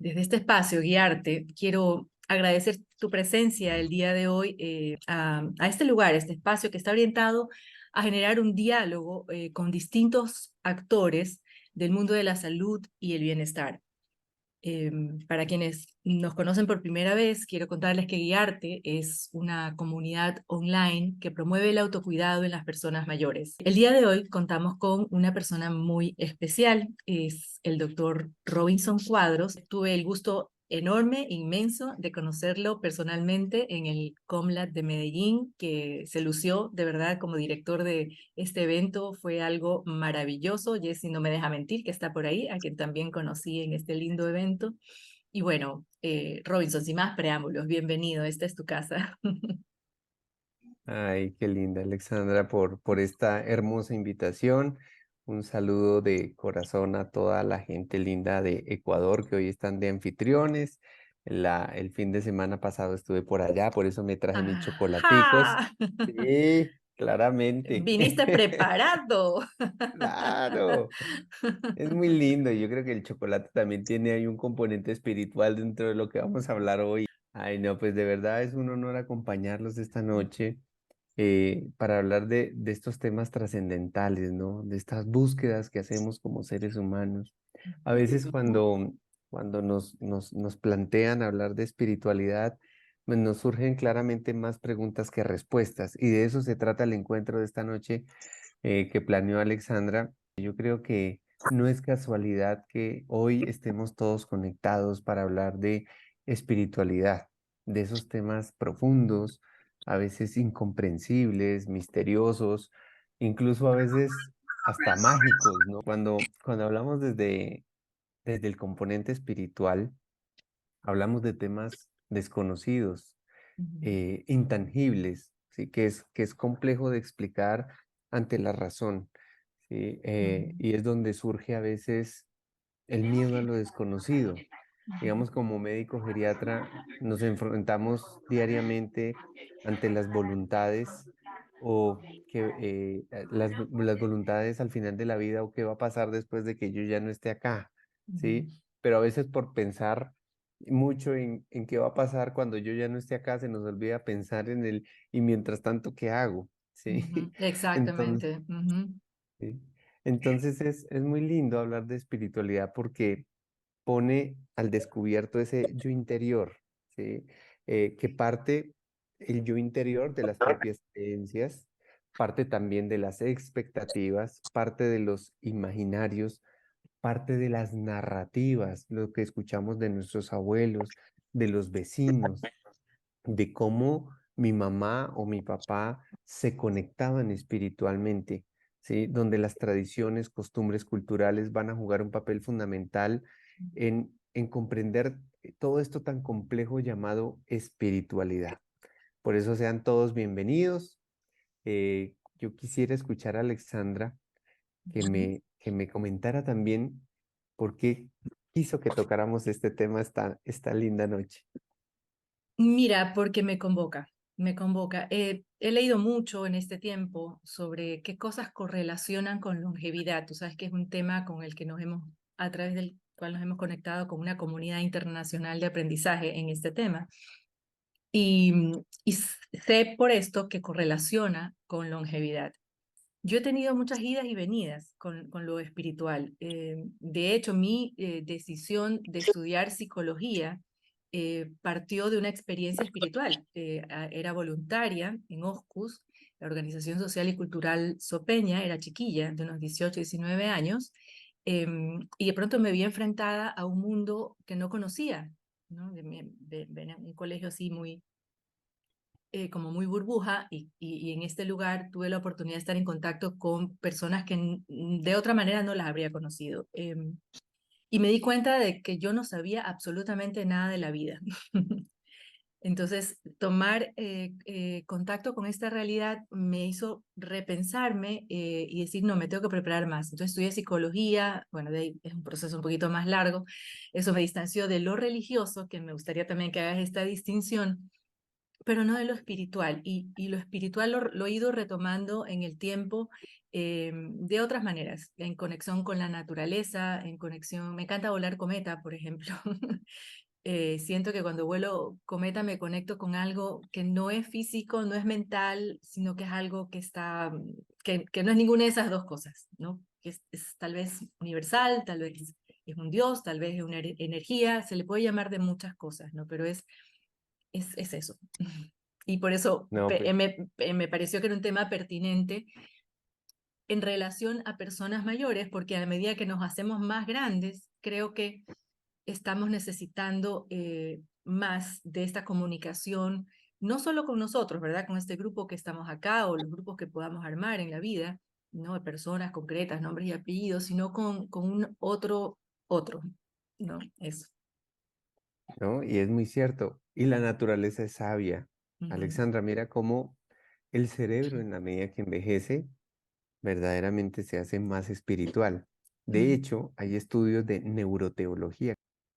desde este espacio, Guiarte, quiero agradecer tu presencia el día de hoy a este lugar, este espacio que está orientado a generar un diálogo con distintos actores del mundo de la salud y el bienestar. Para quienes nos conocen por primera vez, quiero contarles que Guiarte es una comunidad online que promueve el autocuidado en las personas mayores. El día de hoy contamos con una persona muy especial, es el doctor Robinson Cuadros. Tuve el gusto enorme, inmenso, de conocerlo personalmente en el Comlat de Medellín, que se lució de verdad como director de este evento. Fue algo maravilloso. Jessy no me deja mentir, que está por ahí, a quien también conocí en este lindo evento. Y bueno, Robinson, sin más preámbulos, bienvenido, esta es tu casa. Ay, qué linda, Alexandra, por esta hermosa invitación. Un saludo de corazón a toda la gente linda de Ecuador que hoy están de anfitriones. El fin de semana pasado estuve por allá, por eso me traje mis chocolaticos. ¡Ajá! Sí, claramente. Viniste preparado. Claro, es muy lindo. Y yo creo que el chocolate también tiene ahí un componente espiritual dentro de lo que vamos a hablar hoy. Ay, no, pues de verdad es un honor acompañarlos esta noche para hablar de estos temas trascendentales, ¿no? De estas búsquedas que hacemos como seres humanos. A veces cuando nos plantean hablar de espiritualidad, pues nos surgen claramente más preguntas que respuestas. Y de eso se trata el encuentro de esta noche que planeó Alexandra. Yo creo que no es casualidad que hoy estemos todos conectados para hablar de espiritualidad, de esos temas profundos, a veces incomprensibles, misteriosos, incluso a veces hasta mágicos, ¿no? Cuando hablamos desde el componente espiritual, hablamos de temas desconocidos, intangibles, ¿sí? Que es complejo de explicar ante la razón, ¿sí? Y es donde surge a veces el miedo a lo desconocido. Digamos, como médico geriatra, nos enfrentamos diariamente ante las voluntades o las voluntades al final de la vida o qué va a pasar después de que yo ya no esté acá, ¿sí? Pero a veces por pensar mucho en qué va a pasar cuando yo ya no esté acá, se nos olvida pensar en el y mientras tanto, ¿qué hago? ¿Sí? Entonces, Exactamente. ¿sí? Entonces es muy lindo hablar de espiritualidad porque pone al descubierto ese yo interior, ¿sí? Que parte el yo interior de las propias creencias, parte también de las expectativas, parte de los imaginarios, parte de las narrativas, lo que escuchamos de nuestros abuelos, de los vecinos, de cómo mi mamá o mi papá se conectaban espiritualmente, ¿sí? Donde las tradiciones, costumbres culturales van a jugar un papel fundamental en comprender todo esto tan complejo llamado espiritualidad. Por eso sean todos bienvenidos. Yo quisiera escuchar a Alexandra que me comentara también por qué quiso que tocáramos este tema esta linda noche. Mira, porque me convoca. He leído mucho en este tiempo sobre qué cosas correlacionan con longevidad. Tú sabes que es un tema con el que a través del cual nos hemos conectado con una comunidad internacional de aprendizaje en este tema. Y sé por esto que correlaciona con longevidad. Yo he tenido muchas idas y venidas con lo espiritual. De hecho, mi decisión de estudiar psicología partió de una experiencia espiritual. Era voluntaria en OSCUS, la Organización Social y Cultural Sopeña, era chiquilla, de unos 18, 19 años, y de pronto me vi enfrentada a un mundo que no conocía, ¿no? De un colegio así muy como muy burbuja y en este lugar tuve la oportunidad de estar en contacto con personas que de otra manera no las habría conocido. Y me di cuenta de que yo no sabía absolutamente nada de la vida. Entonces, tomar contacto con esta realidad me hizo repensarme y decir, no, me tengo que preparar más. Entonces, estudié psicología, bueno, de ahí es un proceso un poquito más largo. Eso me distanció de lo religioso, que me gustaría también que hagas esta distinción, pero no de lo espiritual. Y lo espiritual lo he ido retomando en el tiempo de otras maneras, en conexión con la naturaleza, en conexión, me encanta volar cometa, por ejemplo. Siento que cuando vuelo cometa me conecto con algo que no es físico, no es mental, sino que es algo que está, que no es ninguna de esas dos cosas, ¿no? Que es tal vez universal, tal vez es un dios, tal vez es una energía, se le puede llamar de muchas cosas, ¿no? Pero es eso. Y por eso No, pues, me pareció que era un tema pertinente en relación a personas mayores, porque a medida que nos hacemos más grandes, creo que estamos necesitando más de esta comunicación, no solo con nosotros, ¿verdad? Con este grupo que estamos acá o los grupos que podamos armar en la vida, no de personas concretas, nombres y apellidos, sino con un otro, ¿no? Eso. ¿no? Y es muy cierto. Y la naturaleza es sabia. Ujú, Alexandra, mira cómo el cerebro en la medida que envejece, verdaderamente se hace más espiritual. De ujú, hecho, hay estudios de neuroteología.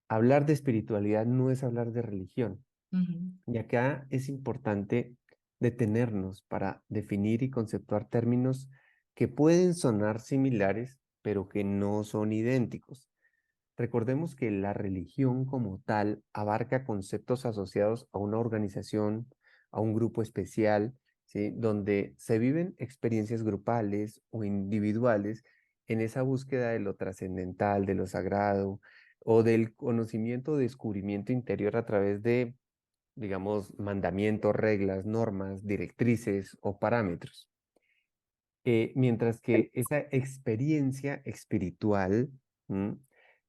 Hablar de espiritualidad no es hablar de religión. ujú, Y acá es importante detenernos para definir y conceptuar términos que pueden sonar similares, pero que no son idénticos. Recordemos que la religión como tal abarca conceptos asociados a una organización, a un grupo especial, ¿sí? Donde se viven experiencias grupales o individuales en esa búsqueda de lo trascendental, de lo sagrado o del conocimiento o descubrimiento interior a través de, digamos, mandamientos, reglas, normas, directrices o parámetros. Mientras que esa experiencia espiritual, ¿m?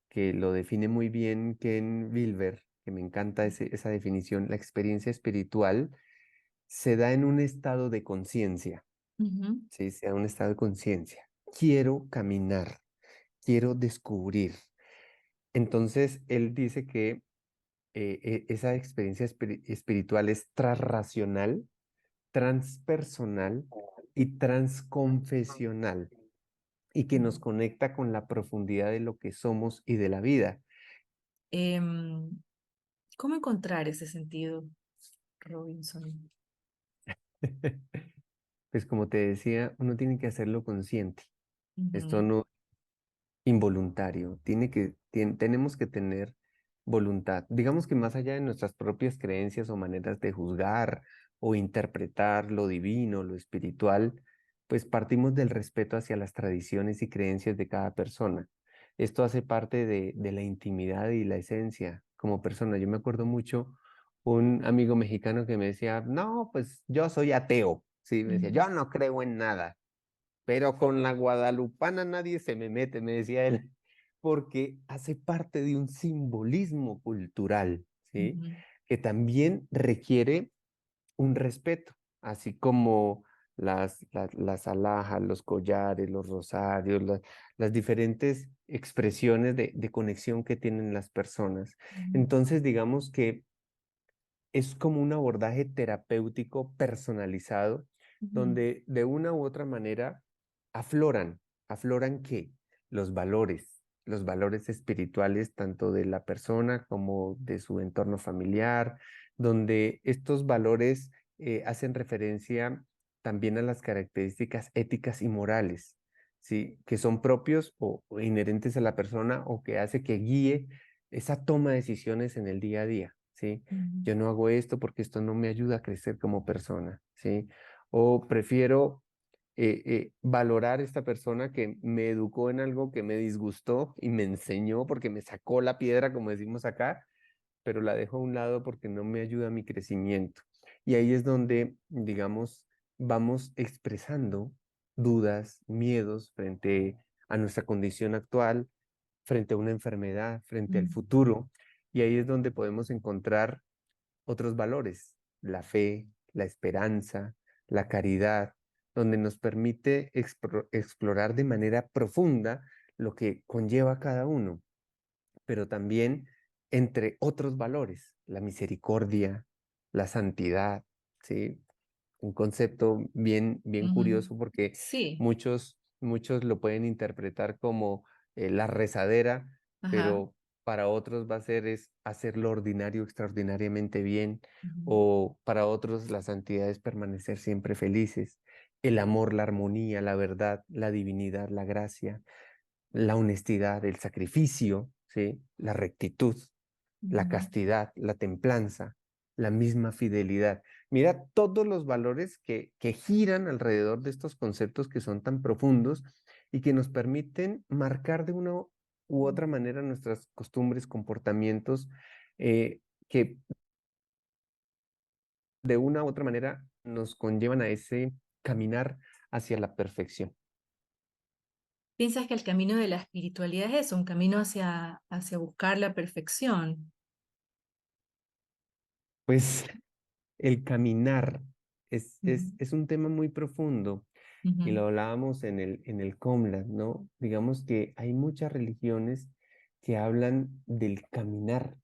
Que lo define muy bien Ken Wilber, que me encanta esa definición, la experiencia espiritual se da en un estado de conciencia, ujú, ¿sí? Se da en un estado de conciencia. Quiero caminar, quiero descubrir. Entonces, él dice que esa experiencia espiritual es transracional, transpersonal y transconfesional y que nos ujú. conecta con la profundidad de lo que somos y de la vida. Em, ¿Cómo encontrar ese sentido, Robinson? Pues como te decía, uno tiene que hacerlo consciente. Esto Ujú, no involuntario. Tenemos que tener voluntad. Digamos que más allá de nuestras propias creencias o maneras de juzgar o interpretar lo divino, lo espiritual, pues partimos del respeto hacia las tradiciones y creencias de cada persona. Esto hace parte de la intimidad y la esencia como persona. Yo me acuerdo mucho un amigo mexicano que me decía, no, pues yo soy ateo. Sí, me decía, ujú, yo no creo en nada, pero con la guadalupana nadie se me mete, me decía él, porque hace parte de un simbolismo cultural, ¿sí? ujú, Que también requiere un respeto, así como las alhajas, los collares, los rosarios, las diferentes expresiones de conexión que tienen las personas. ujú, Entonces, digamos que es como un abordaje terapéutico personalizado, ujú, donde de una u otra manera afloran, afloran qué, los valores espirituales tanto de la persona como de su entorno familiar, donde estos valores hacen referencia también a las características éticas y morales, ¿sí? Que son propios o inherentes a la persona o que hace que guíe esa toma de decisiones en el día a día, ¿sí? ujú, Yo no hago esto porque esto no me ayuda a crecer como persona, ¿sí? O prefiero valorar esta persona que me educó en algo que me disgustó y me enseñó porque me sacó la piedra, como decimos acá, pero la dejo a un lado porque no me ayuda a mi crecimiento. Y ahí es donde, digamos, vamos expresando dudas, miedos frente a nuestra condición actual, frente a una enfermedad, frente al ujú, futuro. Y ahí es donde podemos encontrar otros valores, la fe, la esperanza, la caridad, donde nos permite explorar de manera profunda lo que conlleva cada uno, pero también entre otros valores, la misericordia, la santidad, ¿sí? Un concepto bien ujú. curioso porque Sí, muchos lo pueden interpretar como la rezadera, ajá. pero para otros va a ser es hacer lo ordinario extraordinariamente bien, Ujú, o para otros la santidad es permanecer siempre felices, el amor, la armonía, la verdad, la divinidad, la gracia, la honestidad, el sacrificio, ¿sí? La rectitud, la ujú. castidad, la templanza, la misma fidelidad. Mira todos los valores que giran alrededor de estos conceptos que son tan profundos y que nos permiten marcar de una u otra manera nuestras costumbres, comportamientos, que de una u otra manera nos conllevan a ese caminar hacia la perfección. ¿Piensas que el camino de la espiritualidad es eso, un camino hacia buscar la perfección? Pues el caminar Ujú, es un tema muy profundo y ujú, lo hablábamos en el Comlat, ¿no? Digamos que hay muchas religiones que hablan del caminar,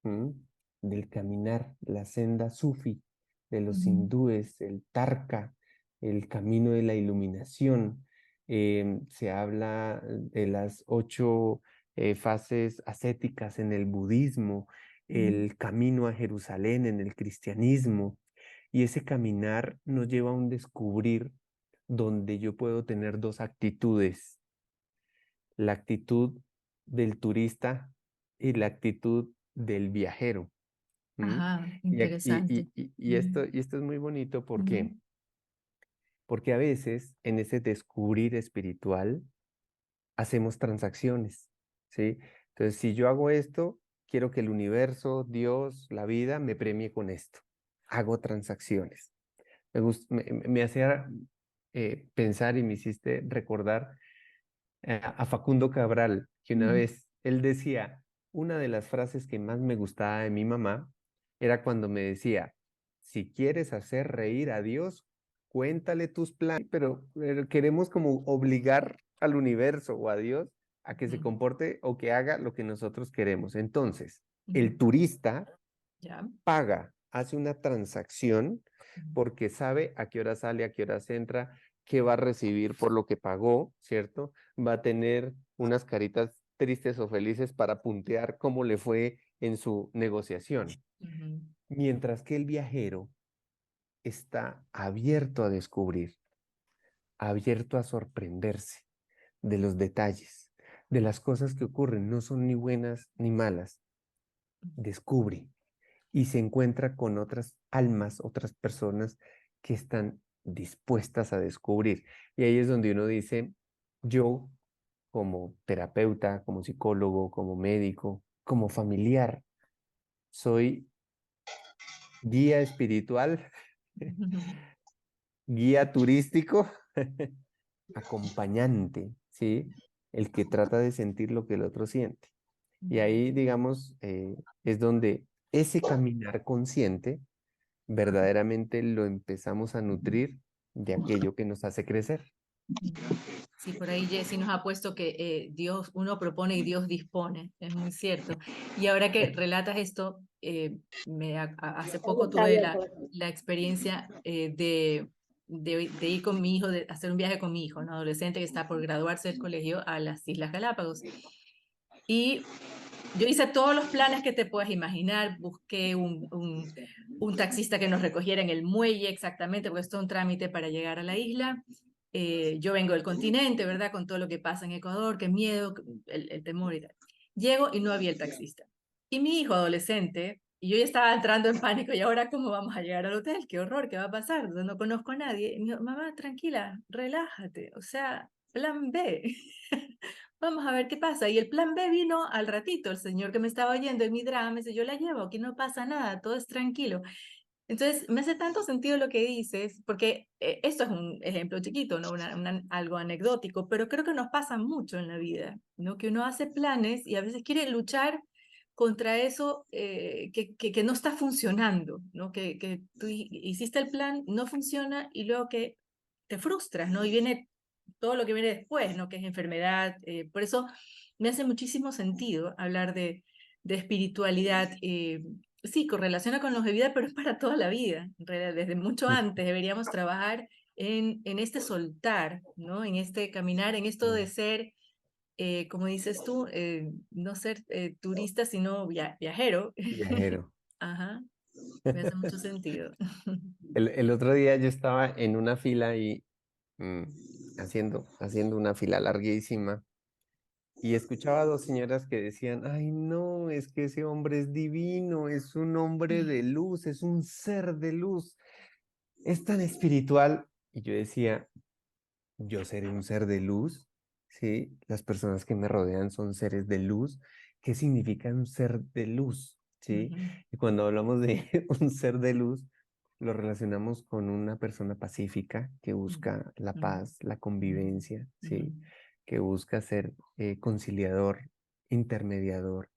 ¿m? Del caminar, la senda sufi de los ujú, hindúes, el Tarka, el camino de la iluminación. Se habla de las 8 fases ascéticas en el budismo, ujú. el camino a Jerusalén en el cristianismo. Y ese caminar nos lleva a un descubrir donde yo puedo tener dos actitudes, la actitud del turista y la actitud del viajero. ¿M? Ajá, interesante. Ujú, Y esto es muy bonito ujú, porque a veces en ese descubrir espiritual hacemos transacciones, ¿sí? Entonces, si yo hago esto, quiero que el universo, Dios, la vida me premie con esto. Hago transacciones. Me hacía pensar y me hiciste recordar a Facundo Cabral, que una ujú, vez él decía, una de las frases que más me gustaba de mi mamá era cuando me decía, si quieres hacer reír a Dios, cuéntale tus planes, pero queremos como obligar al universo o a Dios a que se ujú, comporte o que haga lo que nosotros queremos. Entonces, ujú. el turista Ya. paga, hace una transacción Ujú, porque sabe a qué hora sale, a qué horas entra, qué va a recibir por lo que pagó, ¿cierto? Va a tener unas caritas tristes o felices para puntear cómo le fue en su negociación. ujú, Mientras que el viajero está abierto a descubrir, abierto a sorprenderse de los detalles, de las cosas que ocurren, no son ni buenas ni malas, descubre y se encuentra con otras almas, otras personas que están dispuestas a descubrir. Y ahí es donde uno dice, yo como terapeuta, como psicólogo, como médico, como familiar, soy guía espiritual, ujú, guía turístico, acompañante, ¿sí? El que trata de sentir lo que el otro siente. Y ujú. ahí, digamos, es donde ese caminar consciente verdaderamente lo empezamos a nutrir de aquello que nos hace crecer. Sí, por ahí Jessy nos ha puesto que Dios, uno propone y Dios dispone, es muy cierto. Y ahora que relatas esto, hace poco Está tuve abierto. la experiencia de ir con mi hijo, de hacer un viaje con mi hijo, un adolescente que está por graduarse del colegio a las Islas Galápagos. Y yo hice todos los planes que te puedas imaginar, busqué un taxista que nos recogiera en el muelle exactamente, porque esto es un trámite para llegar a la isla. Yo vengo del continente, ¿verdad? Con todo lo que pasa en Ecuador, qué miedo, el temor y tal. Llego y no había el taxista. Y mi hijo adolescente, y yo ya estaba entrando en pánico, ¿y ahora cómo vamos a llegar al hotel? ¿Qué horror? ¿Qué va a pasar? No conozco a nadie. Y me dijo, mamá, tranquila, relájate, o sea, plan B. Vamos a ver qué pasa. Y el plan B vino al ratito, el señor que me estaba oyendo en mi drama, me dice, yo la llevo, aquí no pasa nada, todo es tranquilo. Entonces, me hace tanto sentido lo que dices, porque esto es un ejemplo chiquito, ¿no? Algo anecdótico, pero creo que nos pasa mucho en la vida, ¿no? Que uno hace planes y a veces quiere luchar contra eso que no está funcionando, ¿no? Que tú hiciste el plan, no funciona y luego que te frustras, ¿no? Y viene todo lo que viene después, ¿no? Que es enfermedad. Por eso me hace muchísimo sentido hablar de espiritualidad. Sí, correlaciona con longevidad, pero es para toda la vida. En realidad, desde mucho antes deberíamos trabajar en este soltar, ¿no? En este caminar, en esto de ser como dices tú, no ser turista, sino viajero. viajero. Ajá, me hace mucho sentido. El otro día yo estaba en una fila y mm, haciendo una fila larguísima y escuchaba a dos señoras que decían, ay no, es que ese hombre es divino, es un hombre de luz, es un ser de luz, es tan espiritual. Y yo decía, yo seré un ser de luz, ¿sí? Las personas que me rodean son seres de luz. ¿Qué significa un ser de luz? ¿Sí? Ujú, Y cuando hablamos de un ser de luz, lo relacionamos con una persona pacífica que ujú, busca la ujú, paz, la ujú, convivencia, ujú, ¿sí? Que busca ser conciliador, intermediador,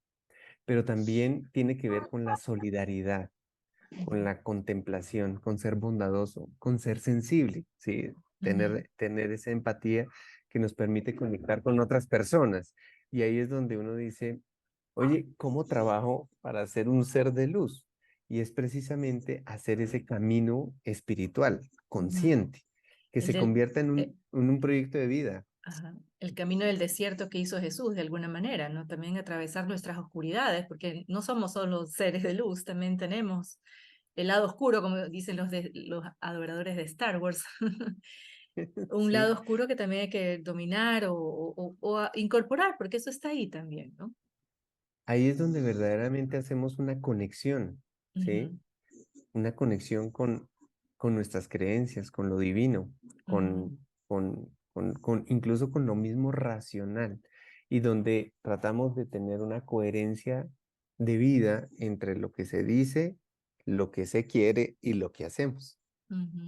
pero también tiene que ver con la solidaridad, con la contemplación, con ser bondadoso, con ser sensible, ¿sí? ujú, Tener esa empatía que nos permite conectar con otras personas. Y ahí es donde uno dice, oye, ¿cómo trabajo para ser un ser de luz? Y es precisamente hacer ese camino espiritual, ujú. consciente, que El se del, convierta eh, en un proyecto de vida. ajá, el camino del desierto que hizo Jesús, de alguna manera, ¿no? También atravesar nuestras oscuridades, porque no somos solo seres de luz, también tenemos el lado oscuro, como dicen los adoradores de Star Wars. Un lado Sí, oscuro que también hay que dominar o incorporar, porque eso está ahí también, ¿no? ahí es donde verdaderamente hacemos una conexión, ¿sí? Ujú, Una conexión con nuestras creencias, con lo divino, ujú, incluso con lo mismo racional, y donde tratamos de tener una coherencia de vida entre lo que se dice, lo que se quiere y lo que hacemos. ujú.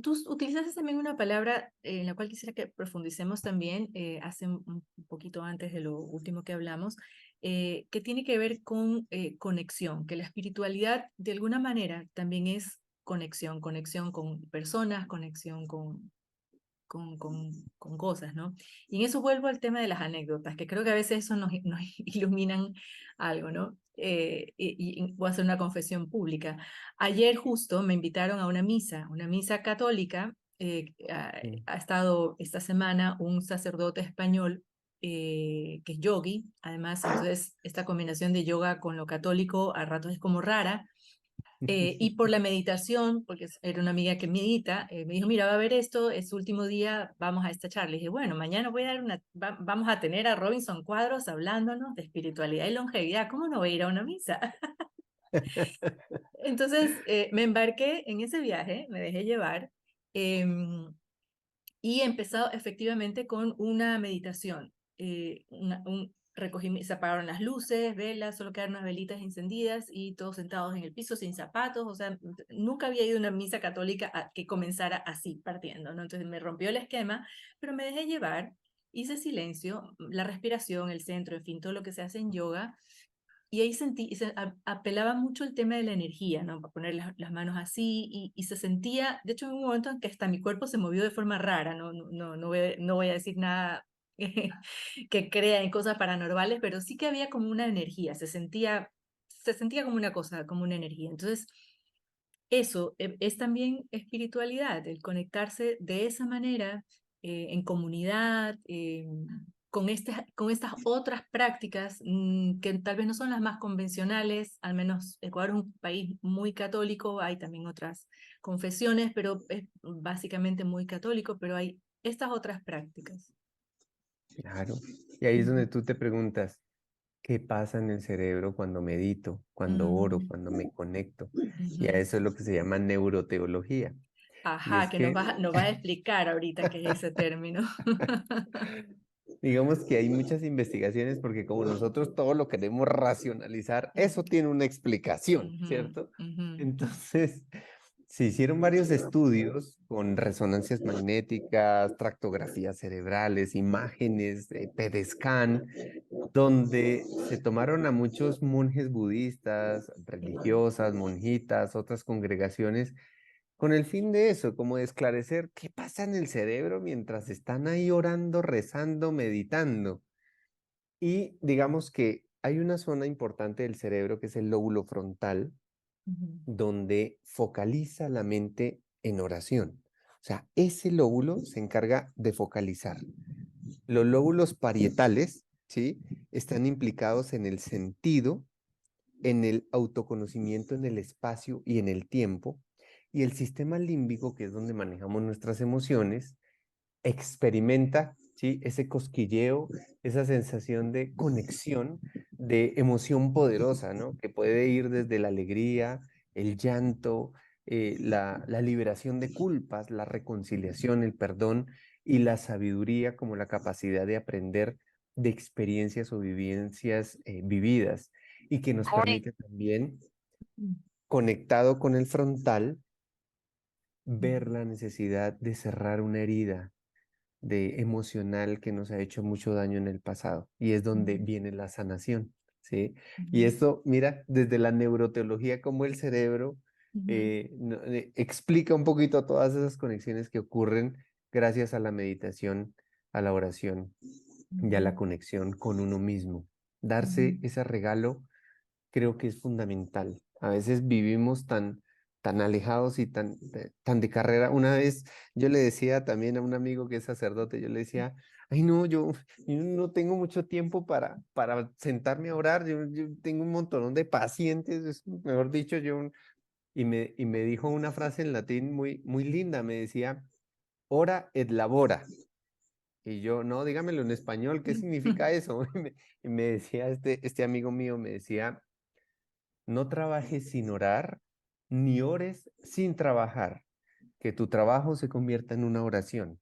Tú utilizaste también una palabra en la cual quisiera que profundicemos también, hace un poquito antes de lo último que hablamos, que tiene que ver con conexión, que la espiritualidad de alguna manera también es conexión, conexión con personas, conexión con cosas, ¿no? Y en eso vuelvo al tema de las anécdotas, que creo que a veces eso nos iluminan algo, ¿no? Y voy a hacer una confesión pública. Ayer justo me invitaron a una misa católica. Mm. Ha estado esta semana un sacerdote español que es yogi, además, entonces esta combinación de yoga con lo católico a ratos es como rara, y por la meditación, porque era una amiga que medita, me dijo, mira, va a haber esto, es su último día, vamos a esta charla. Y dije, bueno, mañana voy a dar vamos a tener a Robinson Cuadros hablándonos de espiritualidad y longevidad, ¿cómo no voy a ir a una misa? Entonces me embarqué en ese viaje, me dejé llevar, em, y he empezado efectivamente con una meditación. Se apagaron las luces, velas, solo quedaron unas velitas encendidas y todos sentados en el piso sin zapatos. O sea, nunca había ido a una misa católica que comenzara así, partiendo, ¿no? Entonces me rompió el esquema, pero me dejé llevar, hice silencio, la respiración, el centro, en fin, todo lo que se hace en yoga, y ahí sentí, apelaba mucho el tema de la energía, ¿no? Para poner las manos así, y se sentía, de hecho, en un momento en que hasta mi cuerpo se movió de forma rara, no voy a decir nada que crea en cosas paranormales, pero sí que había como una energía, se sentía como una cosa, como una energía. Entonces, eso es también espiritualidad, el conectarse de esa manera en comunidad, con estas otras prácticas que tal vez no son las más convencionales, al menos Ecuador es un país muy católico, hay también otras confesiones, pero es básicamente muy católico, pero hay estas otras prácticas. Claro. Y ahí es donde Ujú, tú te preguntas, ¿qué pasa en el cerebro cuando medito, cuando oro, mm, cuando me conecto? Y a ujú. eso es lo que se llama neuroteología. Y Ajá, es que que nos vas a explicar ahorita qué es ese término. digamos que hay muchas investigaciones porque como nosotros todo lo queremos racionalizar, eso tiene una explicación, Ujú, ¿cierto? ujú, Entonces, se hicieron varios estudios con resonancias magnéticas, tractografías cerebrales, imágenes, PET scan, donde se tomaron a muchos monjes budistas, religiosas, monjitas, otras congregaciones, con el fin de eso, como de esclarecer qué pasa en el cerebro mientras están ahí orando, rezando, meditando. Y digamos que hay una zona importante del cerebro que es el lóbulo frontal, ujú, donde focaliza la mente en oración. O sea, ese lóbulo se encarga de focalizar. los lóbulos parietales, ¿sí? Están implicados en el sentido, en el autoconocimiento, en el espacio y en el tiempo. Y el sistema límbico, que es donde manejamos nuestras emociones, experimenta, ¿sí? Ese cosquilleo, esa sensación de conexión, de emoción poderosa, ¿no? Que puede ir desde la alegría, el llanto, la liberación de culpas, la reconciliación, el perdón y la sabiduría como la capacidad de aprender de experiencias o vivencias vividas y que nos permite también, conectado con el frontal, ver la necesidad de cerrar una herida de emocional que nos ha hecho mucho daño en el pasado. Y es donde viene la sanación, ¿sí? Y esto, mira, desde la neuroteología, como el cerebro explica un poquito todas esas conexiones que ocurren gracias a la meditación, a la oración y a la conexión con uno mismo. Darse ese regalo creo que es fundamental. A veces vivimos tan alejados y tan de carrera. Una vez yo le decía también a un amigo que es sacerdote, yo le decía, ay no, yo no tengo mucho tiempo para sentarme a orar, yo tengo un montón de pacientes, mejor dicho, y me dijo una frase en latín muy linda, me decía, ora et labora. Y yo, no, dígamelo en español, ¿qué significa eso? Y me decía este amigo mío, me decía, no trabajes sin orar, ni ores sin trabajar, que tu trabajo se convierta en una oración.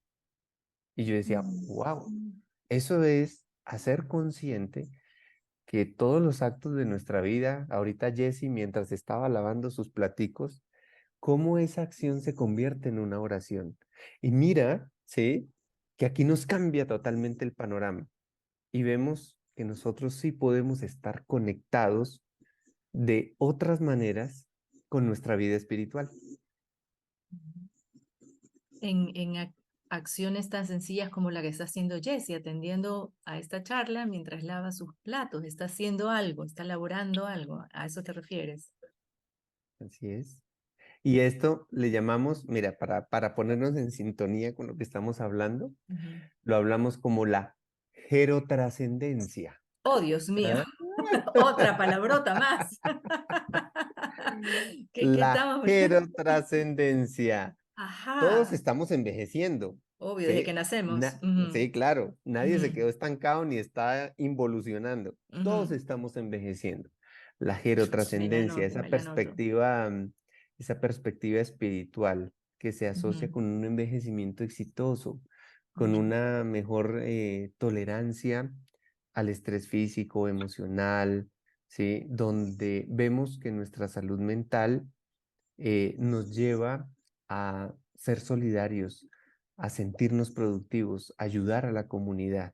Y yo decía, wow, eso es hacer consciente que todos los actos de nuestra vida, ahorita Jesse, mientras estaba lavando sus platicos, cómo esa acción se convierte en una oración. Y mira, ¿sí? Que aquí nos cambia totalmente el panorama y vemos que nosotros sí podemos estar conectados de otras maneras con nuestra vida espiritual. En acciones tan sencillas como la que está haciendo Jessie, atendiendo a esta charla mientras lava sus platos, está haciendo algo, está elaborando algo, ¿a eso te refieres? Así es. Y esto le llamamos, mira, para ponernos en sintonía con lo que estamos hablando, lo hablamos como la gerotrascendencia. Oh, Dios mío, ¿Ah? otra palabrota más. ¿Qué La estamos? gerotrascendencia. Todos Ajá, estamos envejeciendo, obvio, desde que ¿sí? nacemos. Sí, claro, nadie se Ujú, quedó estancado ni está involucionando. Todos ujú. estamos envejeciendo. La Me la gerotrascendencia, anoto, me la anoto. esa perspectiva espiritual que se asocia Ujú, con un envejecimiento exitoso, con ujú, una mejor tolerancia al estrés físico, emocional, ¿sí? Donde vemos que nuestra salud mental nos lleva a ser solidarios, a sentirnos productivos, ayudar a la comunidad.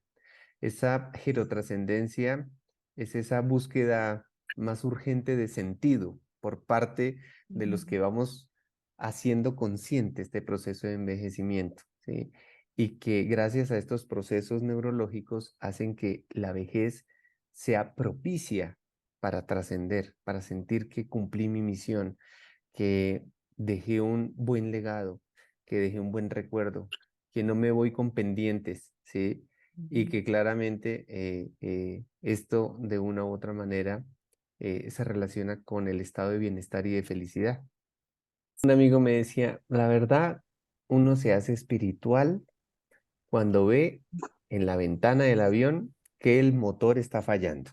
Esa gerotrascendencia es esa búsqueda más urgente de sentido por parte de los ujú, que vamos haciendo consciente este proceso de envejecimiento, ¿sí? Y que gracias a estos procesos neurológicos hacen que la vejez sea propicia para trascender, para sentir que cumplí mi misión, que dejé un buen legado, que dejé un buen recuerdo, que no me voy con pendientes, ¿sí? Y ujú. que claramente esto de una u otra manera se relaciona con el estado de bienestar y de felicidad. Un amigo me decía, la verdad, uno se hace espiritual cuando ve en la ventana del avión que el motor está fallando.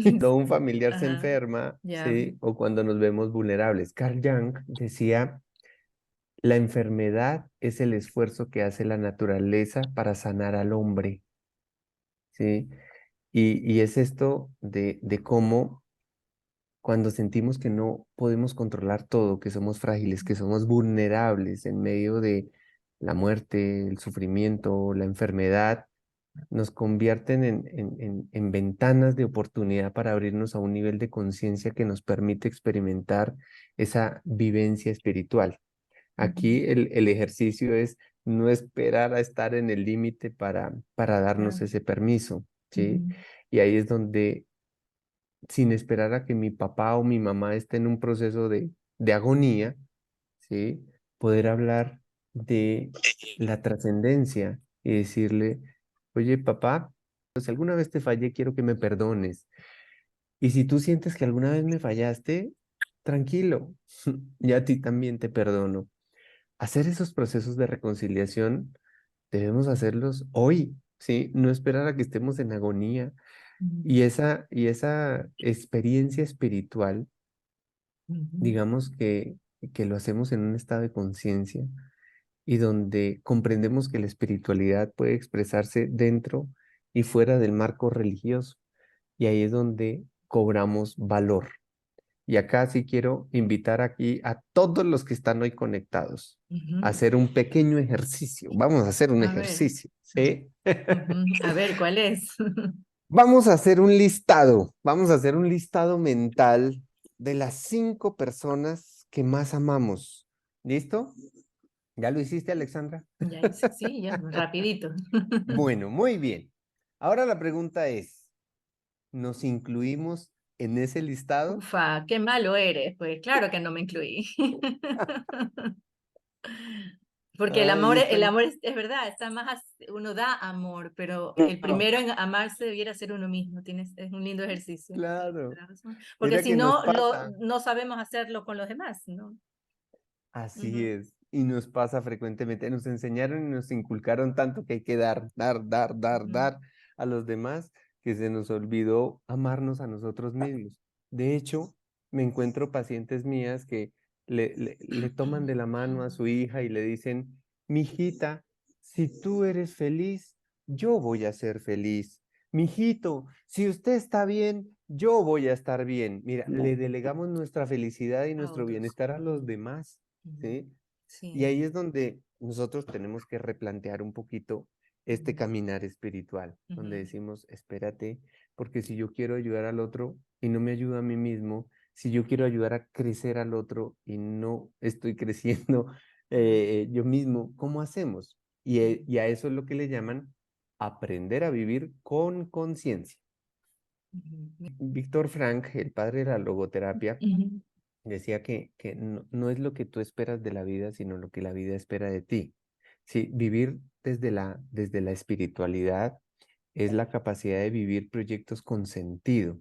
Cuando un familiar se Ajá, enferma, ya. ¿sí? O cuando nos vemos vulnerables. Carl Jung decía, la enfermedad es el esfuerzo que hace la naturaleza para sanar al hombre, ¿sí? Y es esto de cómo cuando sentimos que no podemos controlar todo, que somos frágiles, que somos vulnerables en medio de la muerte, el sufrimiento, la enfermedad, nos convierten en ventanas de oportunidad para abrirnos a un nivel de conciencia que nos permite experimentar esa vivencia espiritual. Ujú, Aquí el ejercicio es no esperar a estar en el límite para darnos ya, ese permiso, ¿sí? ujú, Y ahí es donde, sin esperar a que mi papá o mi mamá esté en un proceso de agonía, ¿sí? Poder hablar de la trascendencia y decirle, oye, papá, si alguna vez te fallé, quiero que me perdones. Y si tú sientes que alguna vez me fallaste, tranquilo, y a ti también te perdono. Hacer esos procesos de reconciliación debemos hacerlos hoy, ¿sí? No esperar a que estemos en agonía. Ujú, Y esa experiencia espiritual, ujú, digamos que lo hacemos en un estado de conciencia y donde comprendemos que la espiritualidad puede expresarse dentro y fuera del marco religioso. Y ahí es donde cobramos valor. Y acá sí quiero invitar aquí a todos los que están hoy conectados a ujú. hacer un pequeño ejercicio. Vamos a hacer un A ver, ejercicio, sí. ¿eh? Ujú. A ver, ¿cuál es? Vamos a hacer un listado. Vamos a hacer un listado mental de las 5 personas que más amamos. ¿Listo? ¿Ya lo hiciste, Alexandra? Ya hice, sí, ya, rapidito. Bueno, muy bien. Ahora la pregunta es, ¿nos incluimos en ese listado? Ufa, qué malo eres. Pues claro que no me incluí. Porque Ay, el están... amor es verdad, está más, uno da amor, pero el No, primero en amarse debiera ser uno mismo. Es un lindo ejercicio. Sí, claro. tienes razón. Porque Mira si que nos no, pasa. no sabemos hacerlo con los demás, ¿no? Así Ujú, es. Y nos pasa frecuentemente. Nos enseñaron y nos inculcaron tanto que hay que dar, dar, dar, dar, ujú, dar a los demás que se nos olvidó amarnos a nosotros mismos. De hecho, me encuentro pacientes mías que le toman de la mano a su hija y le dicen, mijita, si tú eres feliz, yo voy a ser feliz. Mijito, si usted está bien, yo voy a estar bien. Mira, le delegamos nuestra felicidad y a nuestro otros. bienestar a los Ujú, demás. ujú. ¿Sí? Y Sí. ahí es donde nosotros tenemos que replantear un poquito este Ujú, caminar espiritual, donde ujú, decimos, espérate, porque si yo quiero ayudar al otro y no me ayudo a mí mismo, si yo quiero ayudar a crecer al otro y no estoy creciendo yo mismo, ¿cómo hacemos? Y a eso es lo que le llaman aprender a vivir con conciencia. ujú, Víctor Frank, el padre de la logoterapia, ujú, decía que no es lo que tú esperas de la vida, sino lo que la vida espera de ti. Sí, vivir desde la espiritualidad es la capacidad de vivir proyectos con sentido.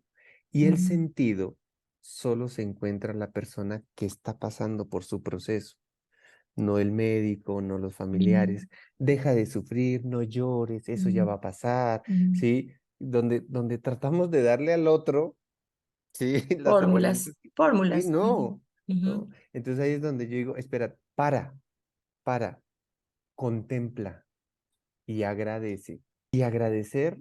Y el ujú, sentido solo se encuentra en la persona que está pasando por su proceso, no el médico, no los ujú, familiares. Deja de sufrir, no llores, eso ya ujú, va a pasar, ujú. ¿sí? Donde tratamos de darle al otro. Sí, las Fórmulas, herramientas. Sí, fórmulas. Ujú, no, ujú, no. Entonces ahí es donde yo digo, espera, para, contempla y agradece. Y agradecer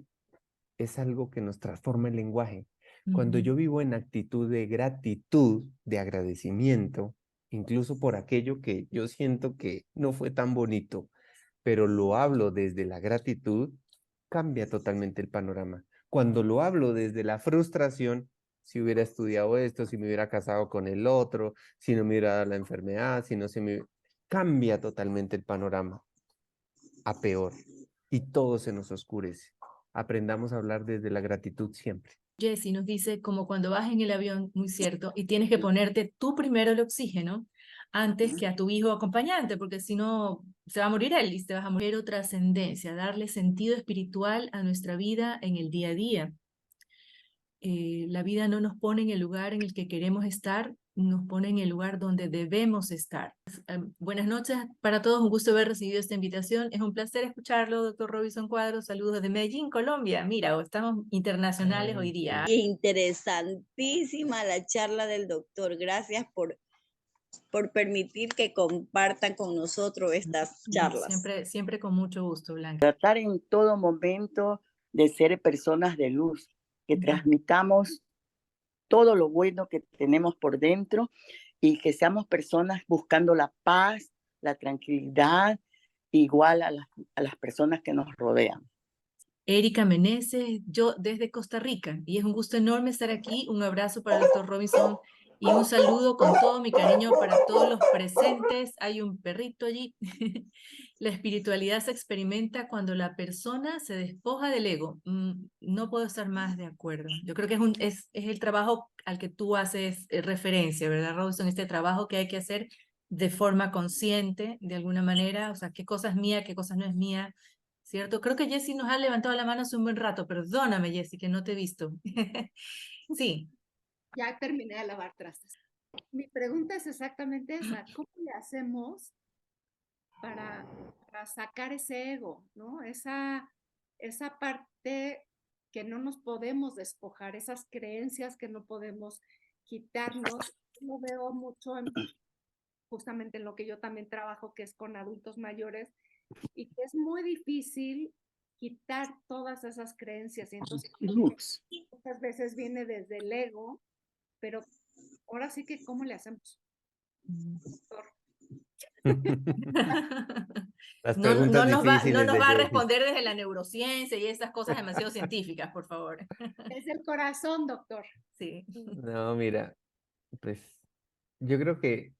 es algo que nos transforma el lenguaje. Cuando ujú, yo vivo en actitud de gratitud, de agradecimiento, incluso por aquello que yo siento que no fue tan bonito, pero lo hablo desde la gratitud, cambia totalmente el panorama. Cuando lo hablo desde la frustración, si hubiera estudiado esto, si me hubiera casado con el otro, si no me hubiera dado la enfermedad, si no se me... Cambia totalmente el panorama a peor y todo se nos oscurece. Aprendamos a hablar desde la gratitud siempre. Jessy nos dice como cuando vas en el avión, muy cierto, y tienes que ponerte tú primero el oxígeno antes que a tu hijo acompañante, porque si no se va a morir él y te vas a morir. Trascendencia, darle sentido espiritual a nuestra vida en el día a día. La vida no nos pone en el lugar en el que queremos estar, nos pone en el lugar donde debemos estar. Buenas noches para todos, un gusto haber recibido esta invitación. Es un placer escucharlo, doctor Robinson Cuadros. Saludos desde Medellín, Colombia. Mira, estamos internacionales hoy Ay, día. sí. Interesantísima la charla del doctor. Gracias por permitir que compartan con nosotros estas charlas. Siempre, siempre con mucho gusto, Blanca. Tratar en todo momento de ser personas de luz, que transmitamos todo lo bueno que tenemos por dentro y que seamos personas buscando la paz, la tranquilidad, igual a las personas que nos rodean. Erika Meneses, yo desde Costa Rica, y es un gusto enorme estar aquí. Un abrazo para el doctor Robinson y un saludo con todo mi cariño para todos los presentes. Hay un perrito allí. La espiritualidad se experimenta cuando la persona se despoja del ego. No puedo estar más de acuerdo. Yo creo que es el trabajo al que tú haces referencia, ¿verdad, Robinson? Este trabajo que hay que hacer de forma consciente, de alguna manera, o sea, qué cosa es mía, qué cosa no es mía, ¿cierto? Creo que Jessy nos ha levantado la mano hace un buen rato. Perdóname, Jessy, que no te he visto. Sí. Ya terminé de lavar trastes. Mi pregunta es exactamente esa. ¿Cómo le hacemos para, para sacar ese ego, ¿no? Esa parte que no nos podemos despojar, esas creencias que no podemos quitarnos? Lo veo mucho justamente en lo que yo también trabajo, que es con adultos mayores, y que es muy difícil quitar todas esas creencias. Y entonces muchas veces viene desde el ego, pero ahora sí que, ¿cómo le hacemos? Doctor? Las No, preguntas no difíciles nos de va a Jessy. responder desde la neurociencia y esas cosas demasiado científicas, por favor. Desde el corazón, doctor. Sí. No, mira, pues yo creo que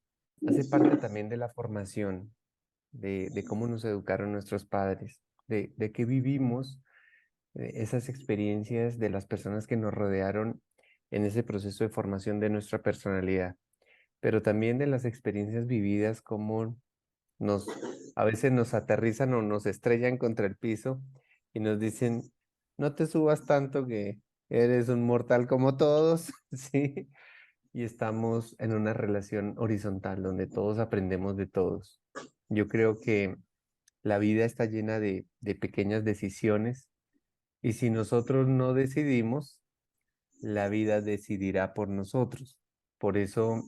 hace parte también de la formación, de cómo nos educaron nuestros padres, de qué vivimos, esas experiencias de las personas que nos rodearon en ese proceso de formación de nuestra personalidad, pero también de las experiencias vividas, como nos, a veces nos aterrizan o nos estrellan contra el piso y nos dicen, no te subas tanto que eres un mortal como todos, ¿sí? Y estamos en una relación horizontal donde todos aprendemos de todos. Yo creo que la vida está llena de pequeñas decisiones y si nosotros no decidimos, la vida decidirá por nosotros. Por eso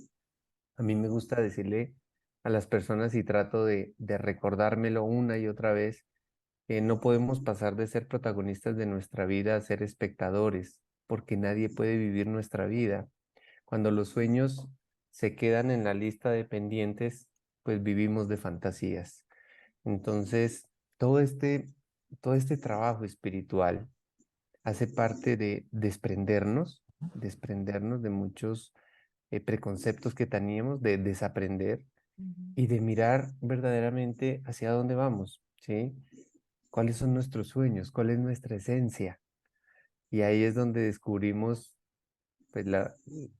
a mí me gusta decirle a las personas y trato de recordármelo una y otra vez, que no podemos pasar de ser protagonistas de nuestra vida a ser espectadores, porque nadie puede vivir nuestra vida. Cuando los sueños se quedan en la lista de pendientes, pues vivimos de fantasías. Entonces, todo este, todo este trabajo espiritual hace parte de desprendernos de muchos preconceptos que teníamos, de desaprender y de mirar verdaderamente hacia dónde vamos, ¿sí? ¿Cuáles son nuestros sueños? ¿Cuál es nuestra esencia? Y ahí es donde descubrimos pues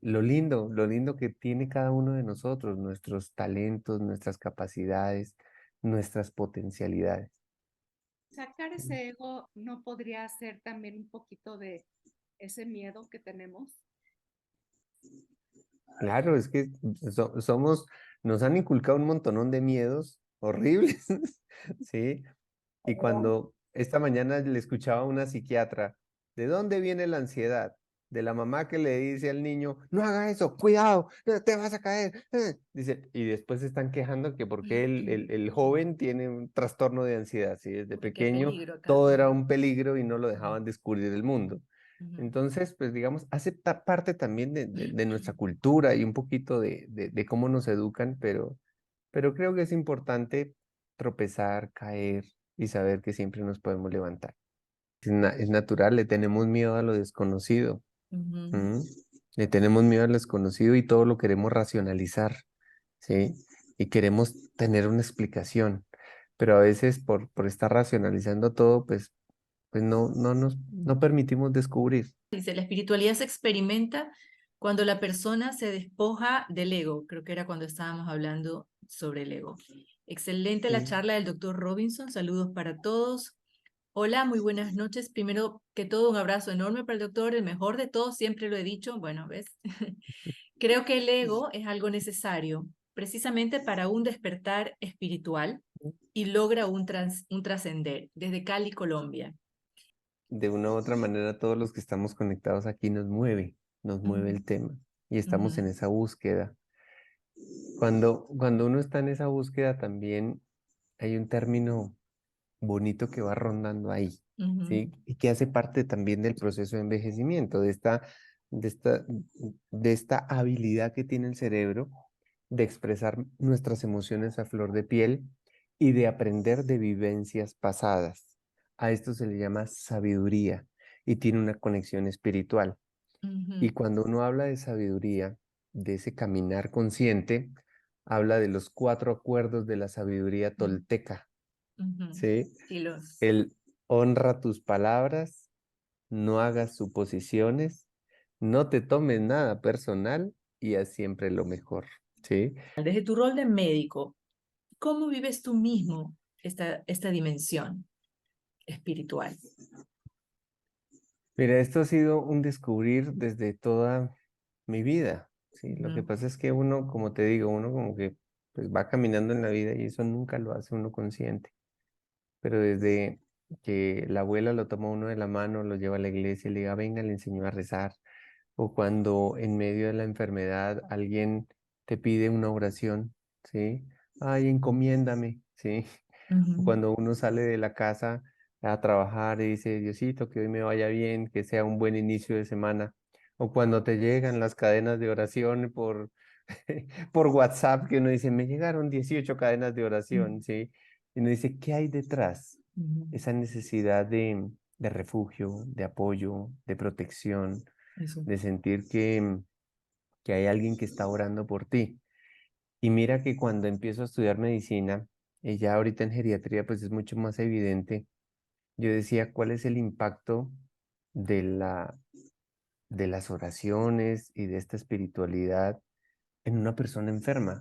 lo lindo que tiene cada uno de nosotros, nuestros talentos, nuestras capacidades, nuestras potencialidades. Sacar ese ego no podría ser también un poquito de ese miedo que tenemos. Claro, es que somos, nos han inculcado un montonón de miedos horribles, ¿sí? Y cuando esta mañana le escuchaba a una psiquiatra, ¿de dónde viene la ansiedad? De la mamá que le dice al niño, no haga eso, cuidado, te vas a caer. Dice, y después se están quejando que porque el joven tiene un trastorno de ansiedad, ¿sí? Desde Qué pequeño peligro acá. todo era un peligro y no lo dejaban descubrir el mundo. Ujú. Entonces, pues digamos, hace parte también de nuestra cultura y un poquito de cómo nos educan, pero creo que es importante tropezar, caer y saber que siempre nos podemos levantar. Es natural, le tenemos miedo a lo desconocido. Ujú. ¿M? Le tenemos miedo a lo desconocido y todo lo queremos racionalizar, ¿sí? Y queremos tener una explicación, pero a veces por estar racionalizando todo, pues no permitimos descubrir. Dice, la espiritualidad se experimenta cuando la persona se despoja del ego. Creo que era cuando estábamos hablando sobre el ego. Excelente la Sí. charla del doctor Robinson. Saludos para todos. Hola, muy buenas noches. Primero que todo, un abrazo enorme para el doctor, el mejor de todos, siempre lo he dicho. Bueno, ¿ves? Creo que el ego es algo necesario precisamente para un despertar espiritual y logra un trascender desde Cali, Colombia. De una u otra manera, todos los que estamos conectados aquí nos mueve el tema y estamos en esa búsqueda. Cuando uno está en esa búsqueda también hay un término bonito que va rondando ahí, ¿sí? Y que hace parte también del proceso de envejecimiento, de esta, de esta habilidad que tiene el cerebro de expresar nuestras emociones a flor de piel y de aprender de vivencias pasadas. A esto se le llama sabiduría y tiene una conexión espiritual. Y cuando uno habla de sabiduría, de ese caminar consciente, habla de los 4 acuerdos de la sabiduría tolteca, ¿sí? Sí, los... El honra tus palabras, no hagas suposiciones, no te tomes nada personal y haz siempre lo mejor, ¿sí? Desde tu rol de médico, ¿cómo vives tú mismo esta dimensión? espiritual? Mira, esto ha sido un descubrir desde toda mi vida, ¿sí? Lo que Ujú, pasa es que uno, como te digo, uno como que pues, va caminando en la vida y eso nunca lo hace uno consciente. Pero desde que la abuela lo toma uno de la mano, lo lleva a la iglesia y le diga, venga, le enseñó a rezar. O cuando en medio de la enfermedad alguien te pide una oración, ¿sí? Ay, encomiéndame, ¿sí? O ujú, cuando uno sale de la casa a trabajar y dice, Diosito, que hoy me vaya bien, que sea un buen inicio de semana. O cuando te llegan las cadenas de oración por WhatsApp, que uno dice, me llegaron 18 cadenas de oración, ¿sí? Y uno dice, ¿qué hay detrás? ujú. Esa necesidad de refugio, de apoyo, de protección, Eso. de sentir que hay alguien que está orando por ti. Y mira que cuando empiezo a estudiar medicina, y ya ahorita en geriatría, pues es mucho más evidente, yo decía, ¿cuál es el impacto de de las oraciones y de esta espiritualidad en una persona enferma?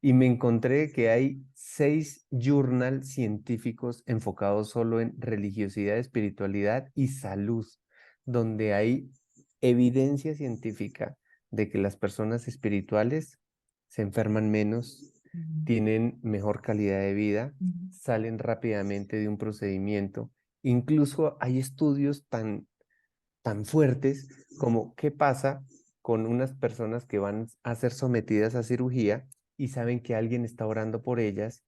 Y me encontré que hay 6 journals científicos enfocados solo en religiosidad, espiritualidad y salud, donde hay evidencia científica de que las personas espirituales se enferman menos, Ujú, tienen mejor calidad de vida, ujú, salen rápidamente de un procedimiento. Incluso hay estudios tan fuertes como qué pasa con unas personas que van a ser sometidas a cirugía y saben que alguien está orando por ellas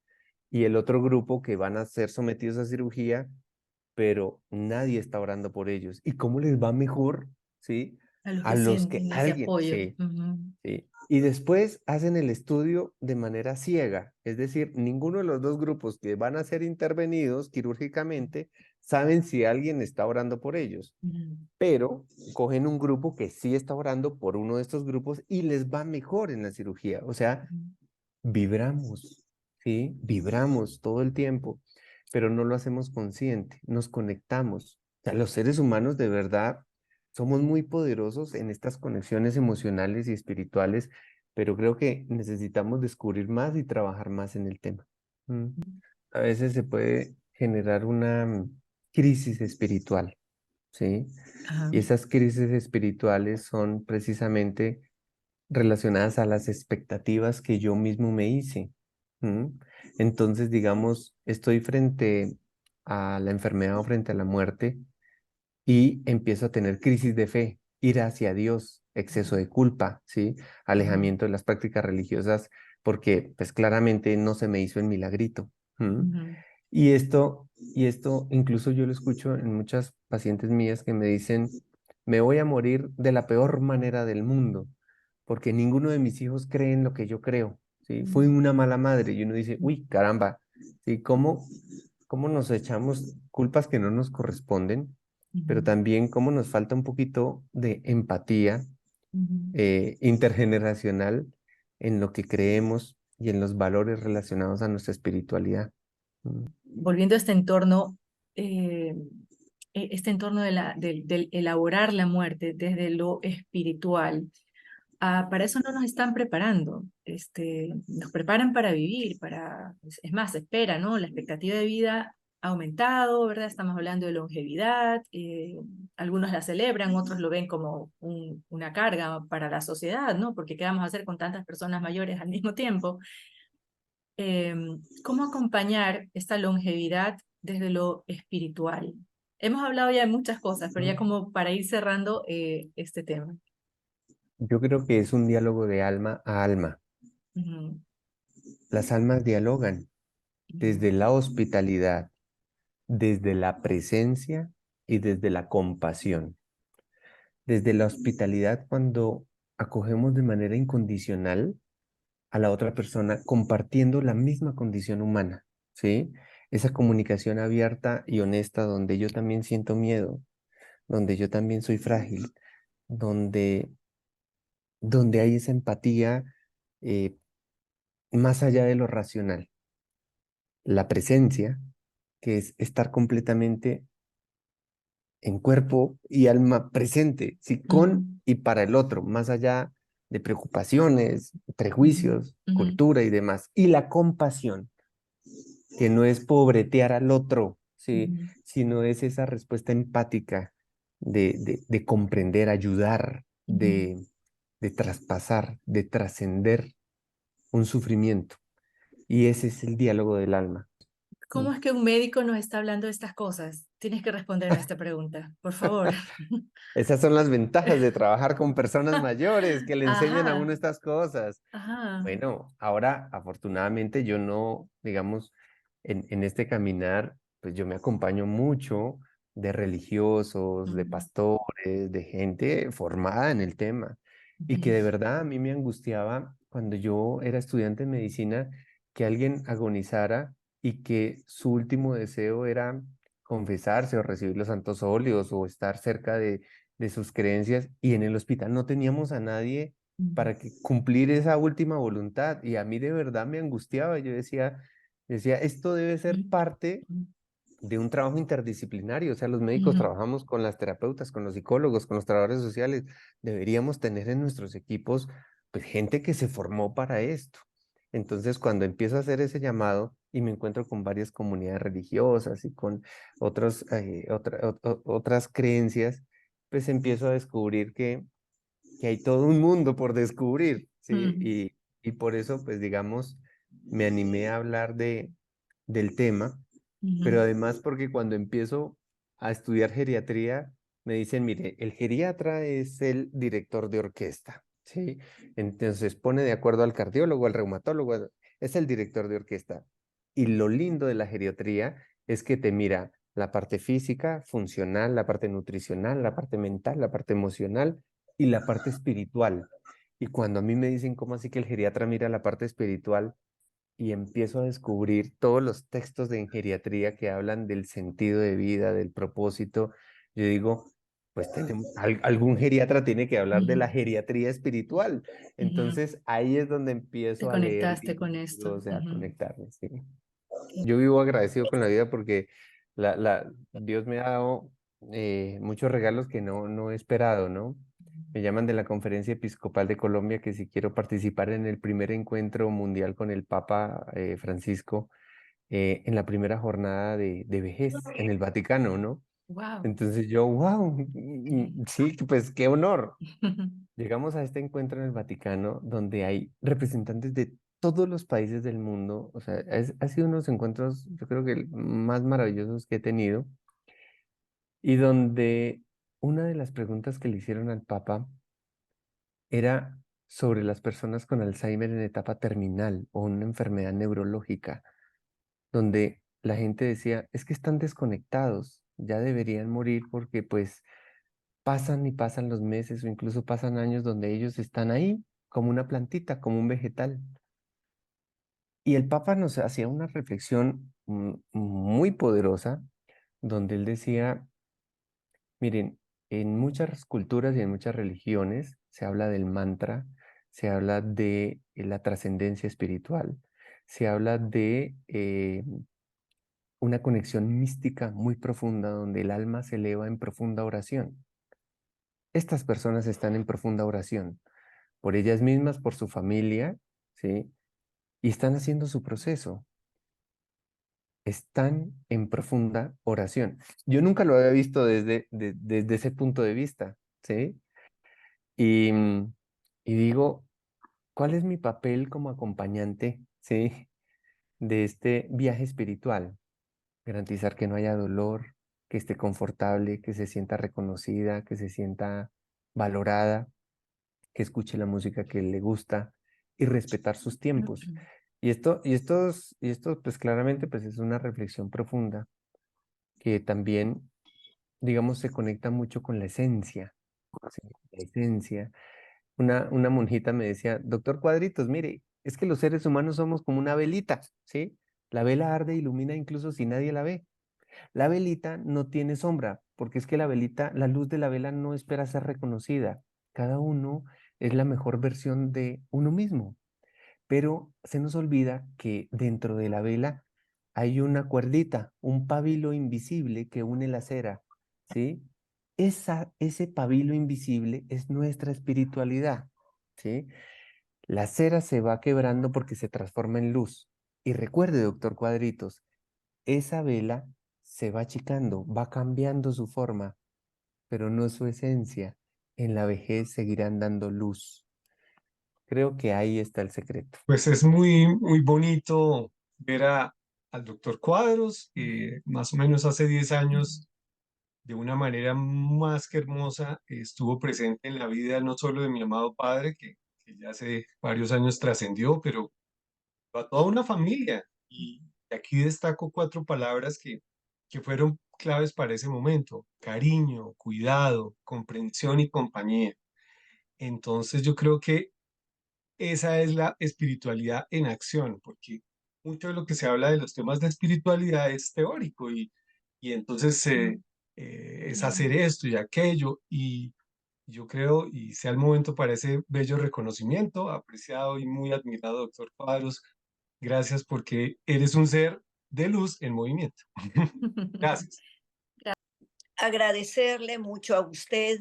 y el otro grupo que van a ser sometidos a cirugía, pero nadie está orando por ellos. ¿Y cómo les va mejor? ¿Sí? a los A que los que sienten ese alguien, apoyo. sí, Ujú, sí. Y después hacen el estudio de manera ciega, es decir, ninguno de los dos grupos que van a ser intervenidos quirúrgicamente saben si alguien está orando por ellos, ujú, pero cogen un grupo que sí está orando por uno de estos grupos y les va mejor en la cirugía. O sea, ujú. vibramos, ¿sí? Vibramos todo el tiempo, pero no lo hacemos consciente, nos conectamos. O sea, los seres humanos de verdad somos muy poderosos en estas conexiones emocionales y espirituales, pero creo que necesitamos descubrir más y trabajar más en el tema. ¿Mm? A veces se puede generar una crisis espiritual, ¿sí? Ajá. Y esas crisis espirituales son precisamente relacionadas a las expectativas que yo mismo me hice. ¿Mm? Entonces, digamos, estoy frente a la enfermedad o frente a la muerte y empiezo a tener crisis de fe, ir hacia Dios, exceso de culpa, ¿sí? Ujú, Alejamiento de las prácticas religiosas, porque pues claramente no se me hizo el milagrito. ¿Mm? ujú, Y esto incluso yo lo escucho en muchas pacientes mías que me dicen, me voy a morir de la peor manera del mundo, porque ninguno de mis hijos cree en lo que yo creo, ¿sí? Fui ujú, una mala madre. Y uno dice, uy, caramba, ¿sí? ¿Cómo nos echamos culpas que no nos corresponden? Pero ujú, también cómo nos falta un poquito de empatía ujú. intergeneracional en lo que creemos y en los valores relacionados a nuestra espiritualidad. Mm. Volviendo a eh, este entorno del elaborar la muerte desde lo espiritual, para eso no nos están preparando. Nos preparan para vivir, es más, se espera, ¿no? La expectativa de vida ha aumentado, ¿verdad? Estamos hablando de longevidad, algunos la celebran, otros lo ven como una carga para la sociedad, ¿no? Porque ¿qué vamos a hacer con tantas personas mayores al mismo tiempo? ¿Cómo acompañar esta longevidad desde lo espiritual? Hemos hablado ya de muchas cosas, pero ya Mm. como para ir cerrando este tema. Yo creo que es un diálogo de alma a alma. Ujú, Las almas dialogan ujú, desde la hospitalidad, desde la presencia y desde la compasión. Desde la hospitalidad cuando acogemos de manera incondicional a la otra persona compartiendo la misma condición humana, ¿sí? Esa comunicación abierta y honesta donde yo también siento miedo, donde yo también soy frágil, donde, donde hay esa empatía eh, más allá de lo racional. La presencia, que es estar completamente en cuerpo y alma presente, ¿sí? ujú, Con y para el otro, más allá de preocupaciones, ujú, prejuicios, ujú, cultura y demás. Y la compasión, que no es pobretear al otro, ¿sí? Sino es esa respuesta empática de comprender, ayudar, de traspasar, de trascender un sufrimiento. Y ese es el diálogo del alma. ¿Cómo es que un médico nos está hablando de estas cosas? Tienes que responderme a esta pregunta, por favor. Esas son las ventajas de trabajar con personas mayores que le enseñan a uno Ajá, estas cosas. ajá. Bueno, ahora afortunadamente yo no, digamos, en este caminar, pues yo me acompaño mucho de religiosos, de Ujú, pastores, de gente formada en el tema y que ujú, de verdad a mí me angustiaba cuando yo era estudiante de medicina que alguien agonizara y que su último deseo era confesarse o recibir los santos óleos o estar cerca de sus creencias y en el hospital no teníamos a nadie ujú, para que cumplir esa última voluntad. Y a mí de verdad me angustiaba. Yo decía, esto debe ser parte de un trabajo interdisciplinario. O sea, los médicos ujú, trabajamos con las terapeutas, con los psicólogos, con los trabajadores sociales. Deberíamos tener en nuestros equipos, pues, gente que se formó para esto. Entonces, cuando empiezo a hacer ese llamado y me encuentro con varias comunidades religiosas y con otras creencias, pues empiezo a descubrir que hay todo un mundo por descubrir, ¿sí? ujú, Y por eso, pues digamos, me animé a hablar del tema, pero ujú, además porque cuando empiezo a estudiar geriatría, me dicen, mire, el geriatra es el director de orquesta, ¿sí? Entonces pone de acuerdo al cardiólogo, al reumatólogo, es el director de orquesta. Y lo lindo de la geriatría es que te mira la parte física, funcional, la parte nutricional, la parte mental, la parte emocional y la parte espiritual. Y cuando a mí me dicen, ¿cómo así que el geriatra mira la parte espiritual? Y empiezo a descubrir todos los textos de geriatría que hablan del sentido de vida, del propósito, yo digo, pues algún geriatra tiene que hablar de la ujú, geriatría espiritual. ujú. Entonces ahí es donde Te empiezo a leer conectaste con esto. libros, a Ujú. conectarme, ¿sí? Qué- Yo vivo agradecido con la vida porque Dios me ha dado muchos regalos que no he esperado, ¿no? Me llaman de la Conferencia Episcopal de Colombia que si quiero participar en el primer encuentro mundial con el Papa Francisco en la primera jornada de vejez en el Vaticano, ¿no? Wow. Entonces yo, wow, sí, pues qué honor. Ujú. Llegamos a este encuentro en el Vaticano donde hay representantes de todos los países del mundo. O sea, ha sido uno de los encuentros, yo creo que más maravillosos que he tenido y donde una de las preguntas que le hicieron al Papa era sobre las personas con Alzheimer en etapa terminal o una enfermedad neurológica, donde la gente decía, es que están desconectados, ya deberían morir porque pues pasan y pasan los meses o incluso pasan años donde ellos están ahí como una plantita, como un vegetal. Y el Papa nos hacía una reflexión muy poderosa donde él decía, miren, en muchas culturas y en muchas religiones se habla del mantra, se habla de la trascendencia espiritual, se habla de una conexión mística muy profunda donde el alma se eleva en profunda oración. Estas personas están en profunda oración por ellas mismas, por su familia, ¿sí? Y están haciendo su proceso. Están en profunda oración. Yo nunca lo había visto desde ese punto de vista, ¿sí? Y, y digo, ¿cuál es mi papel como acompañante, ¿sí? De este viaje espiritual? Garantizar que no haya dolor, que esté confortable, que se sienta reconocida, que se sienta valorada, que escuche la música que le gusta y respetar sus tiempos. Y esto, pues claramente, pues es una reflexión profunda que también, digamos, se conecta mucho con la esencia, ¿sí? La esencia. Una monjita me decía, doctor Cuadritos, mire, es que los seres humanos somos como una velita, ¿sí? La vela arde e ilumina incluso si nadie la ve. La velita no tiene sombra, porque es que la velita, la luz de la vela no espera ser reconocida. Cada uno es la mejor versión de uno mismo, pero se nos olvida que dentro de la vela hay una cuerdita, un pabilo invisible que une la cera, ¿sí? Ese pabilo invisible es nuestra espiritualidad, ¿sí? La cera se va quebrando porque se transforma en luz. Y recuerde, doctor Cuadritos, esa vela se va achicando, va cambiando su forma, pero no su esencia. En la vejez seguirán dando luz. Creo que ahí está el secreto. Pues es muy, muy bonito ver al doctor Cuadros, más o menos hace 10 años, de una manera más que hermosa, estuvo presente en la vida no solo de mi amado padre, que ya hace varios años trascendió, pero a toda una familia. Y aquí destaco 4 palabras que fueron claves para ese momento: cariño, cuidado, comprensión y compañía. Entonces yo creo que esa es la espiritualidad en acción, porque mucho de lo que se habla de los temas de espiritualidad es teórico y entonces es hacer esto y aquello, y yo creo, y sea el momento para ese bello reconocimiento. Apreciado y muy admirado, doctor Cuadros, gracias, porque eres un ser de luz en movimiento. Gracias. Agradecerle mucho a usted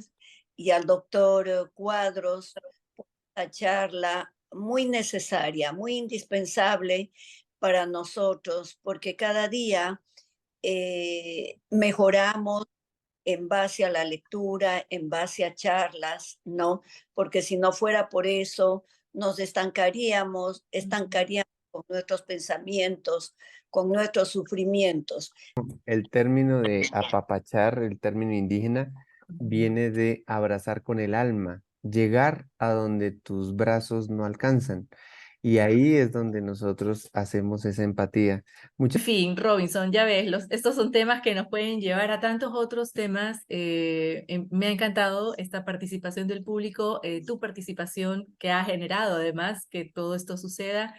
y al doctor Cuadros por la charla muy necesaria, muy indispensable para nosotros, porque cada día mejoramos en base a la lectura, en base a charlas, ¿no? Porque si no fuera por eso, nos estancaríamos con nuestros pensamientos, con nuestros sufrimientos. El término de apapachar, el término indígena, viene de abrazar con el alma, llegar a donde tus brazos no alcanzan. Y ahí es donde nosotros hacemos esa empatía. En fin, Robinson, ya ves, estos son temas que nos pueden llevar a tantos otros temas. Me ha encantado esta participación del público, tu participación que ha generado además que todo esto suceda.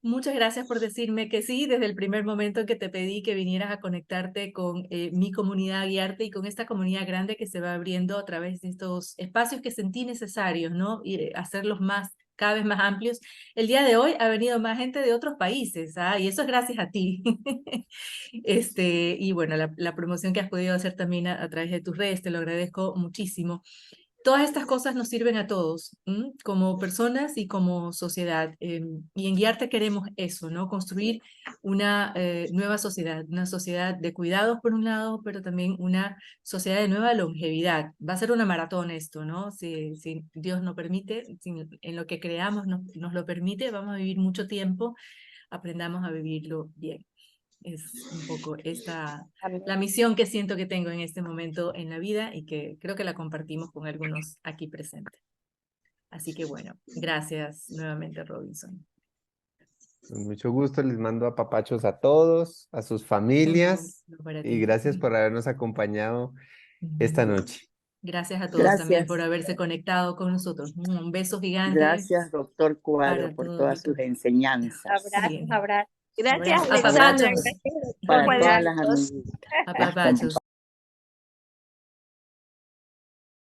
Muchas gracias por decirme que sí, desde el primer momento en que te pedí que vinieras a conectarte con mi comunidad Guiarte y con esta comunidad grande que se va abriendo a través de estos espacios que sentí necesarios, ¿no? Y hacerlos cada vez más amplios. El día de hoy ha venido más gente de otros países, ¿ah? Y eso es gracias a ti. Y bueno, la promoción que has podido hacer también a través de tus redes, te lo agradezco muchísimo. Todas estas cosas nos sirven a todos, como personas y como sociedad. Y en Guiarte queremos eso, ¿no? Construir una nueva sociedad, una sociedad de cuidados por un lado, pero también una sociedad de nueva longevidad. Va a ser una maratón esto, ¿no? Si Dios nos permite, si en lo que creamos nos lo permite, vamos a vivir mucho tiempo, aprendamos a vivirlo bien. Es un poco la misión que siento que tengo en este momento en la vida y que creo que la compartimos con algunos aquí presentes. Así que bueno, gracias nuevamente, Robinson. Con mucho gusto les mando apapachos a todos, a sus familias, Para y ti. gracias por habernos acompañado esta noche. Gracias a todos también por Gracias. haberse conectado con nosotros. Un beso gigante. Gracias, doctor Cuadro, para por todos. todas sus enseñanzas. Abrazos, abrazos. Gracias, Abrazo. Alexandra. Apapachos. Gracias, doctor Para todas las Cuadros. amiguitas. Apapachos.